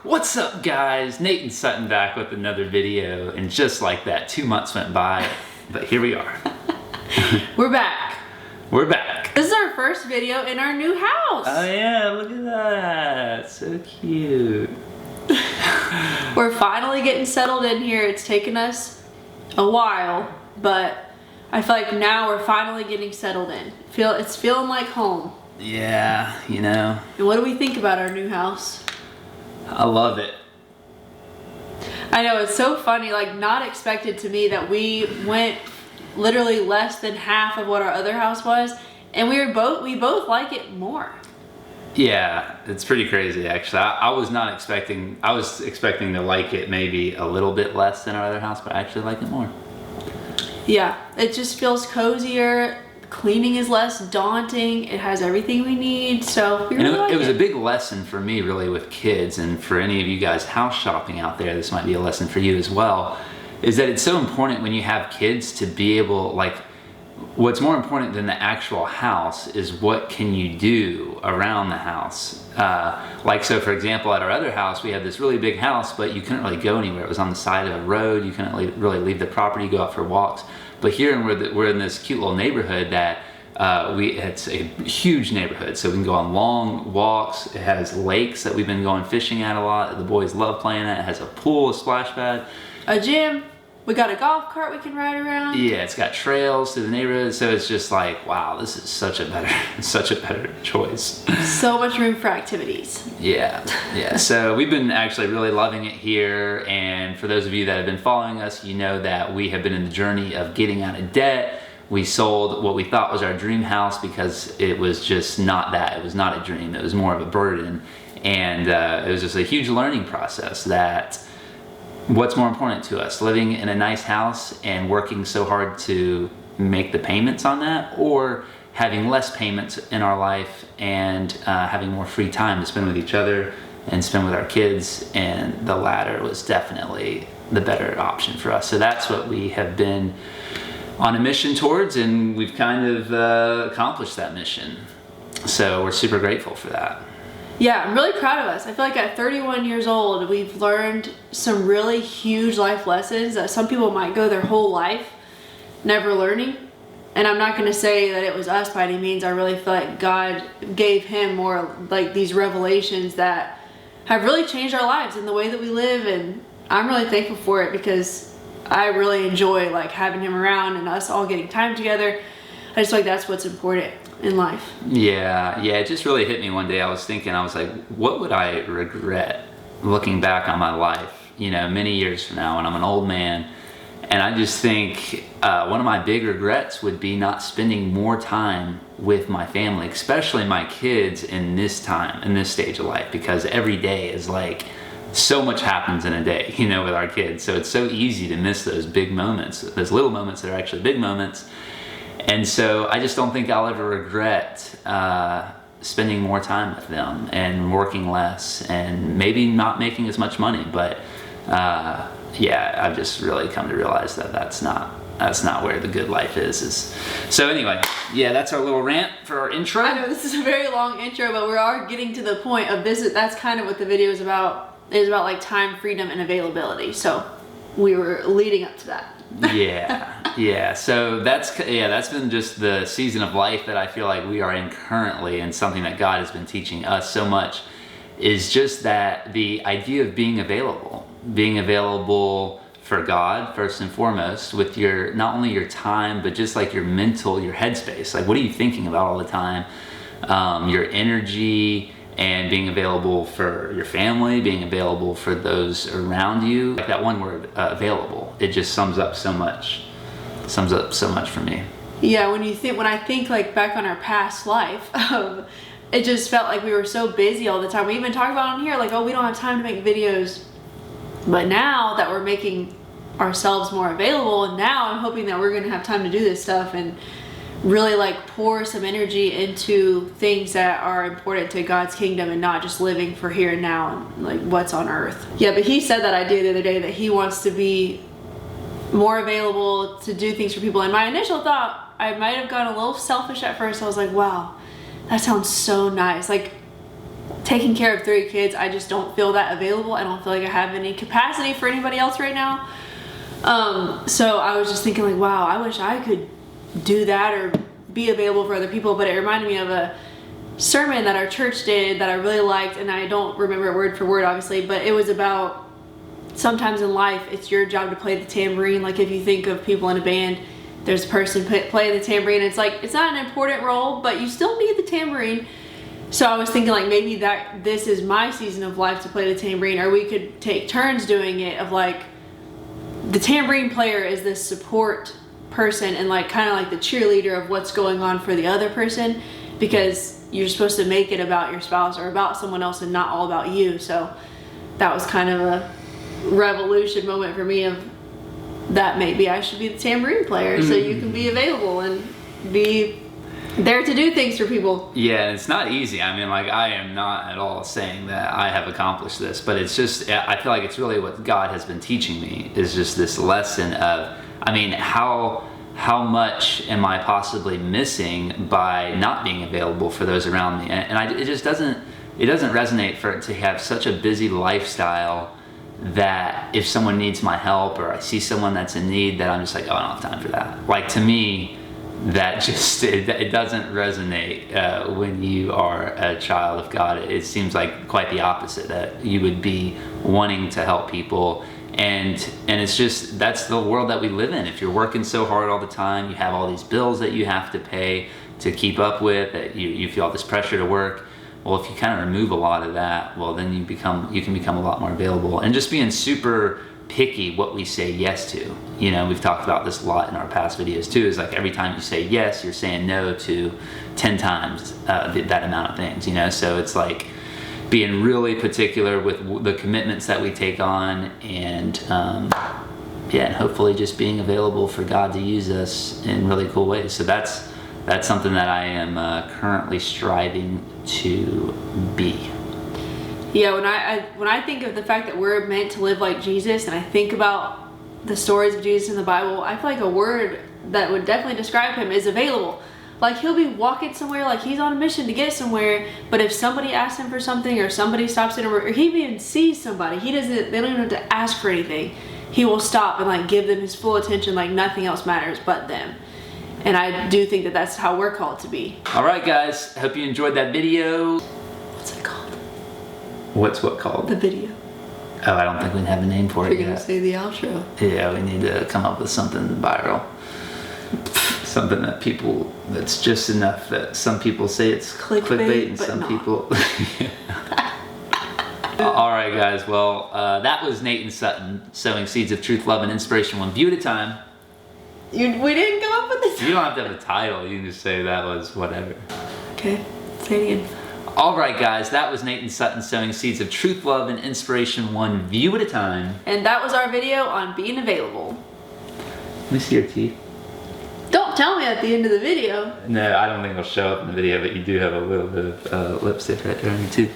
What's up, guys? Nate and Sutton back with another video, and just like that, 2 months went by, but here we are. We're back. We're back. This is our first video in our new house. Oh yeah, look at that. So cute. We're finally getting settled in here. It's taken us a while, but I feel like now we're finally getting settled in. It's feeling like home. Yeah, you know. And what do we think about our new house? I love it. I know, it's so funny, like not expected to me that we went literally less than half of what our other house was, and we both like it more. Yeah, it's pretty crazy actually. I was expecting to like it maybe a little bit less than our other house, but I actually like it more. Yeah, it just feels cozier. Cleaning is less daunting. It has everything we need, so we really like it. It was a big lesson for me really with kids, and for any of you guys house shopping out there, this might be a lesson for you as well, is that it's so important when you have kids to be able, like, what's more important than the actual house is what can you do around the house. Like, so for example, at our other house, we had this really big house, but you couldn't really go anywhere. It was on the side of a road. You couldn't really leave the property, go out for walks. But here we're in this cute little neighborhood that it's a huge neighborhood, so we can go on long walks. It has lakes that we've been going fishing at a lot. The boys love playing at. It has a pool, a splash pad, a gym. We got a golf cart we can ride around. Yeah, it's got trails through the neighborhood, so it's just like, wow, this is such a better choice. So much room for activities. Yeah. So we've been actually really loving it here, and for those of you that have been following us, you know that we have been in the journey of getting out of debt. We sold what we thought was our dream house because it was just not that. It was not a dream. It was more of a burden, and it was just a huge learning process that. What's more important to us, living in a nice house and working so hard to make the payments on that, or having less payments in our life and having more free time to spend with each other and spend with our kids? And the latter was definitely the better option for us. So that's what we have been on a mission towards, and we've kind of accomplished that mission. So we're super grateful for that. Yeah, I'm really proud of us. I feel like at 31 years old, we've learned some really huge life lessons that some people might go their whole life never learning. And I'm not going to say that it was us by any means. I really feel like God gave him more like these revelations that have really changed our lives and the way that we live. And I'm really thankful for it because I really enjoy like having him around and us all getting time together. I just feel like that's what's important in life. Yeah, it just really hit me one day. I was like, what would I regret looking back on my life, many years from now when I'm an old man? And I just think one of my big regrets would be not spending more time with my family, especially my kids in this stage of life, because every day is like, so much happens in a day, with our kids. So it's so easy to miss those big moments, those little moments that are actually big moments. And so I just don't think I'll ever regret spending more time with them and working less and maybe not making as much money. But I've just really come to realize that that's not where the good life is. So anyway, that's our little rant for our intro. I know this is a very long intro, but we are getting to the point of this. That's kind of what the video is about. It is about like time, freedom, and availability. So we were leading up to that. So that's been just the season of life that I feel like we are in currently, and something that God has been teaching us so much is just that the idea of being available for God first and foremost, with not only your time, but just like your headspace. Like, what are you thinking about all the time? Your energy, and being available for your family, being available for those around you. Like that one word, available, it just sums up so much for me. Yeah, when I think like back on our past life, it just felt like we were so busy all the time. We even talked about on here, like, oh, we don't have time to make videos. But now that we're making ourselves more available, and now I'm hoping that we're gonna have time to do this stuff and really like pour some energy into things that are important to God's kingdom and not just living for here and now and like what's on earth. Yeah, but he said that idea the other day that he wants to be more available to do things for people. And my initial thought, I might have gone a little selfish at first. I was like, wow, that sounds so nice. Like taking care of 3 kids, I just don't feel that available. I don't feel like I have any capacity for anybody else right now. So I was just thinking like, wow, I wish I could do that or be available for other people. But it reminded me of a sermon that our church did that I really liked, and I don't remember it word for word obviously, but it was about sometimes in life it's your job to play the tambourine. Like if you think of people in a band, there's a person playing the tambourine. It's like, it's not an important role, but you still need the tambourine. So I was thinking like maybe that this is my season of life to play the tambourine, or we could take turns doing it, of like the tambourine player is this support person and like kind of like the cheerleader of what's going on for the other person, because you're supposed to make it about your spouse or about someone else and not all about you. So that was kind of a revolution moment for me of that maybe I should be the tambourine player so you can be available and be there to do things for people. Yeah, it's not easy. I mean, like, I am not at all saying that I have accomplished this, but it's just, I feel like it's really what God has been teaching me, is just this lesson of, I mean, how much am I possibly missing by not being available for those around me? And it just doesn't resonate for it to have such a busy lifestyle that if someone needs my help or I see someone that's in need, that I'm just like, oh, I don't have time for that. Like, to me, that just, it doesn't resonate when you are a child of God. It seems like quite the opposite, that you would be wanting to help people. And it's just, that's the world that we live in. If you're working so hard all the time, you have all these bills that you have to pay to keep up with, that you feel all this pressure to work. Well, if you kind of remove a lot of that, well, then you can become a lot more available. And just being super picky what we say yes to. You know, we've talked about this a lot in our past videos too, is like every time you say yes, you're saying no to 10 times that amount of things, you know? So it's like being really particular with the commitments that we take on, and and hopefully just being available for God to use us in really cool ways. So that's something that I am currently striving to be. Yeah, when I think of the fact that we're meant to live like Jesus, and I think about the stories of Jesus in the Bible, I feel like a word that would definitely describe him is available. Like, he'll be walking somewhere, like he's on a mission to get somewhere, but if somebody asks him for something, or somebody stops in, or he even sees somebody, they don't even have to ask for anything. He will stop and like give them his full attention, like nothing else matters but them. And I do think that that's how we're called to be. All right, guys, hope you enjoyed that video. What's it called? What's what called? The video. Oh, I don't think we have a name for it You're yet. gonna say the outro. Yeah, we need to come up with something viral. Something that's just enough that some people say it's clickbait and some people... All right, guys. Well, that was Nate and Sutton sowing seeds of truth, love, and inspiration, one view at a time. We didn't come up with this. You don't have to have a title. You can just say that was whatever. Okay, say it again. All right, guys. That was Nate and Sutton sowing seeds of truth, love, and inspiration, one view at a time. And that was our video on being available. Let me see your teeth. Don't tell me at the end of the video. No, I don't think it'll show up in the video, but you do have a little bit of lipstick right there on your tooth.